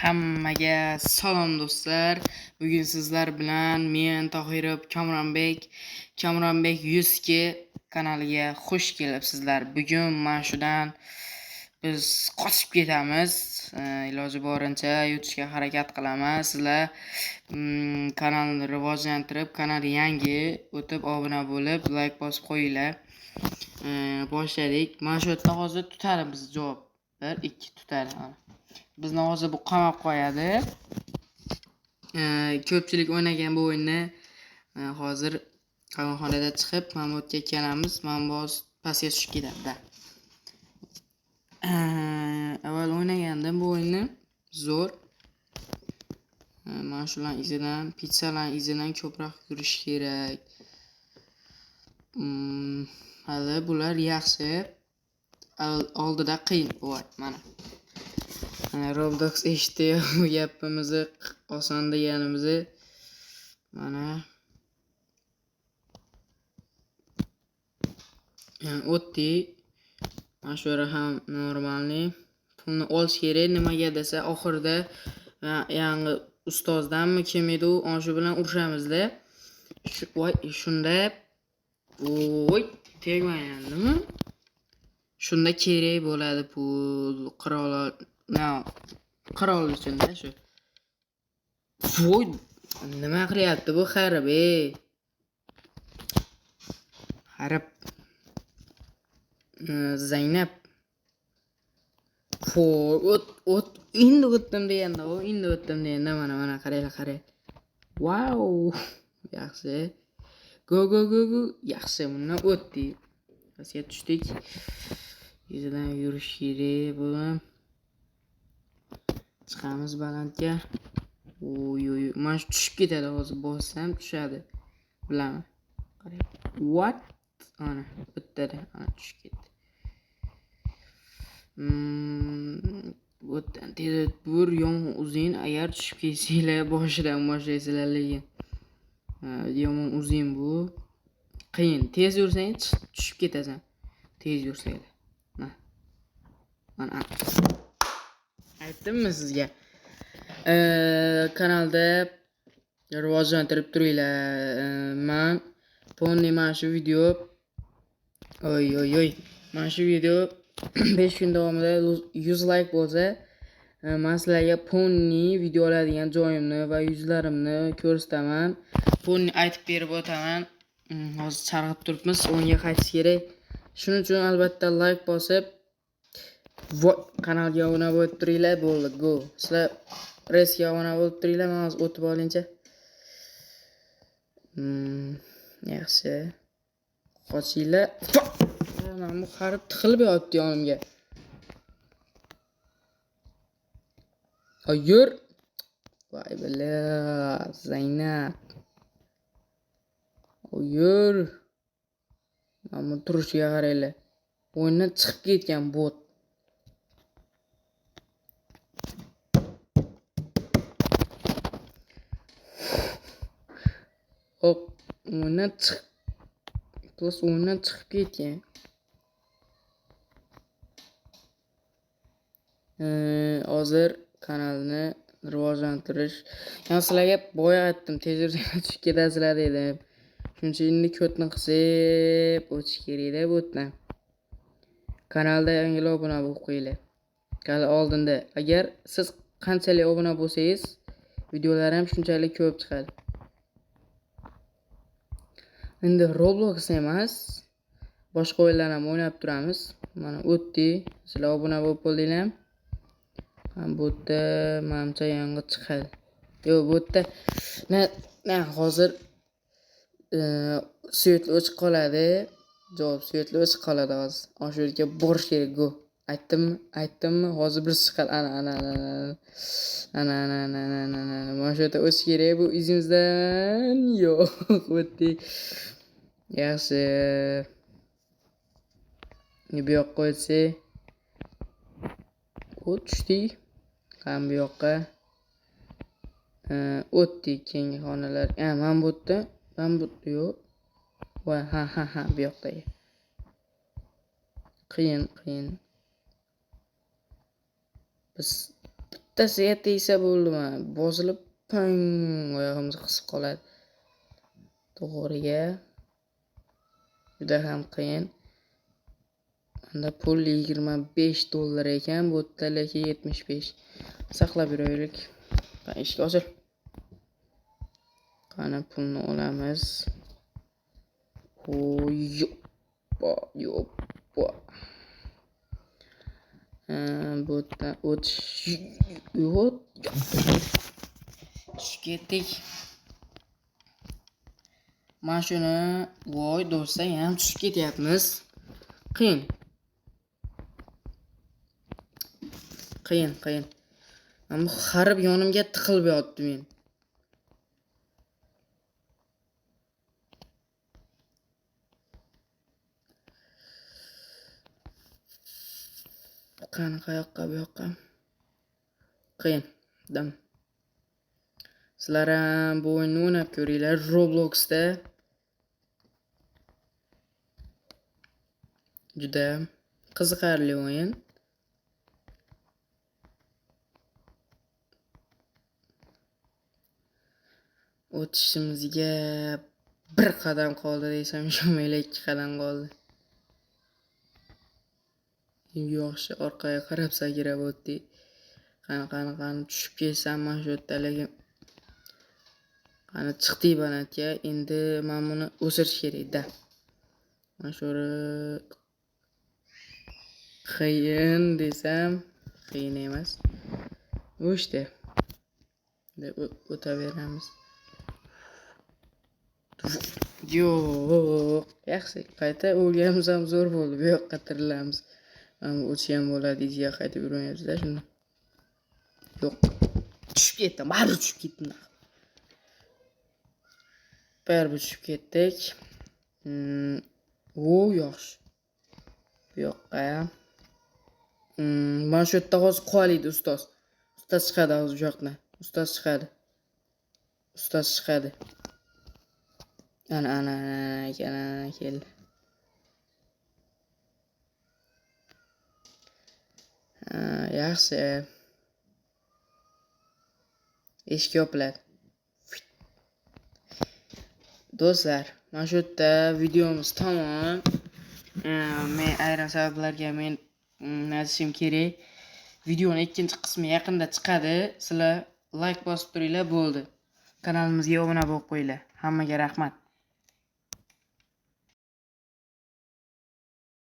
Hammaga salom do'stlar. Bugun sizlar bilan men Tohirov Kamronbek 102 kanaliga xush kelibsizlar. Bugun mana shudan biz qochib ketamiz. Iloji boricha yutishga harakat qilamiz. Sizlar kanalni rivojlantirib, kanal yangi o'tib obuna bo'lib, like bosib qo'yinglar. Boshladik. Mana shu yerda hozir tutadi biz javob. 1-2 tutadi. Bizni hozir bu qamab qo'yadi. Ko'pchilik o'ynagan bu o'yinni hozir qamoqxonada chiqib, Mahmudga kelamiz. Mahmud pastga tushib ketadi. Avval o'ynagandim bu o'yinni. Zo'r. Mana shularning izidan, pizzalarning izidan ko'proq yurish kerak. Hali bular yaxshi. Oldida qiyin bo'lyapti mana. Roblox eshitdi bu gapimizni, oson deganimizni. Mana o'tdi. Mana shu yerda ham normalniy pulni olish kerak. Nimaga desa, oxirida yangi ustozdanmi kim edi u, ana shu bilan urushamiz-da. Shunda tegmayaptimi? Shunda kerak bo'ladi pul, qirol uchun-da shu. Voy, nima qilyapti bu xarib, Xarib. Zaynab. Endi o'tdim deganda, mana qarang. Wow! Yaxshi. Go. Yaxshi, bundan o'tdik. Pastga tushdik. Izidan yurish kerak bo'lib. Chiqamiz balandga. Mana shu tushib ketadi, hozir bossam tushadi. Bilaman. Qarang. What? Ana, o'tdi. Ana tushib ketdi. O'tdan tez bur yomon uzin, agar tushib ketsanglar boshidan boshlaysizlar, lekin yomon uzin bu. Qiyin. Tez yursang tushib ketasan. Tez yursanglar. Mana. Aytdimmi sizga? Kanalda rivojlantirib turinglar. Men ponni mana shu video mana shu video 5 kun davomida 100 like bo'lsa, men sizlarga ponni video oladigan joyimni va yuzlarimni ko'rsataman. Ponni aytib berib o'taman. Hozir charg'ib turibmiz, o'yinga qaytish kerak. Shuning uchun albatta like bosib, kanalga obuna bo'lib turinglar, bo'ldi, go. Sizlar resga obuna bo'lib turinglar, men hozir o'tib olincha. Yaxshi. Qochinglar. Mana bu xarib tiqilib yotibdi yonimga. Yur. Voy bala, Zaynab. Yur. Mana bu turishiga qaranglar. O'yindan chiqib ketgan bot. O'yindan chiqib ketgan. Hozir kanalni rivojlantirish. Men sizlarga boya aytdim, tez tushib ketasizlar dedim. Shuning uchun endi kodni qilib o'tish kerak-da bu yerdan. Kanalda yangi obuna bo'lib qo'yinglar. Hali oldinda. Agar siz qanchalik obuna bo'lsangiz, videolar ham shunchalik ko'p chiqadi. Endi Roblox emas, boshqa o'yinlar ham o'ynab turamiz. Mana o'tdi. Sizlar obuna bo'lib qo'ldinglar. Bu yerda menimcha yangi chiqadi. Yo'q, bu yerda hozir svetli o'chib qoladi. Javob svetli o'chib qoladi hozir. Ana shu yerga borish kerak, go. Aytdimmi? Hozir bir chiqadi. Ana. Mana shu yerda o'chish kerak bu izimizdan. Yo'q, o'tdi. Yaxshi. Bu yoqqa o'tsak. Tushdik. Ham bu yoqqa. O'tdik keyingi xonalar. Men bu yerda yo'q. Voy, ha, bu yoqda. Qiyin. Biz bittasiga tegsa bo'ldimi? Bosilib pang oyog'imiz qisib qoladi. To'g'riga juda ham qiyin. Unda pul $25 ekan, bu yerda 75. Saqlab yuraylik. Eshik ochil. Qani pulni olamiz. Yoppa. Bu yerdan tushib ketdik. Mana shuni voy do'stlar, ham tushib ketyapmiz. Qiyin. Ammo xarib yonimga tiqilib yotdi men. Qani qayoqqa bu yoqqa? Qiyin. Dam. Sizlar ham bu o'yinni o'ynab ko'ringlar Robloxda. Juda qiziqarli o'yin. O'tishimizga bir qadam qoldi desam ishonmaylar, 2 qadam qoldi. Yo'qshi orqaga qarab sakrab o'tdi. Qani tushib ketsam mana shu yerda, lekin qani chiqdik balandga. Endi men buni o'sirish kerak-da. Mana shu qiyin desam, qiyin emas. O'shda. Deb o'taveramiz. Yo'q, yaxshi. Qayta o'lganimiz ham zo'r bo'ldi. Bu yoqqa tirilamiz. Mana o'tish ham bo'ladi, iziga qaytib yurmayapsiz-da shunda. Yo'q. Tushib ketdim, bari tushib ketdim. Baribir tushib ketdik. Yaxshi. Bu yoqqa. Mana shu yerda hozir qo'ylaydi ustoz. Ustoz chiqadi hozir bu yoqdan. Ustoz chiqadi. Ana keldi. Yaxshi. Eshik yopiladi. Do'stlar, mana shu yerda videomiz tamom. Men ayrim sabablarga aytishim kerak. Videoning ikkinchi qismi yaqinda chiqadi. Sizlar like bosib turinglar, bo'ldi. Kanalimizga obuna bo'lib qo'yinglar. Hammaga rahmat.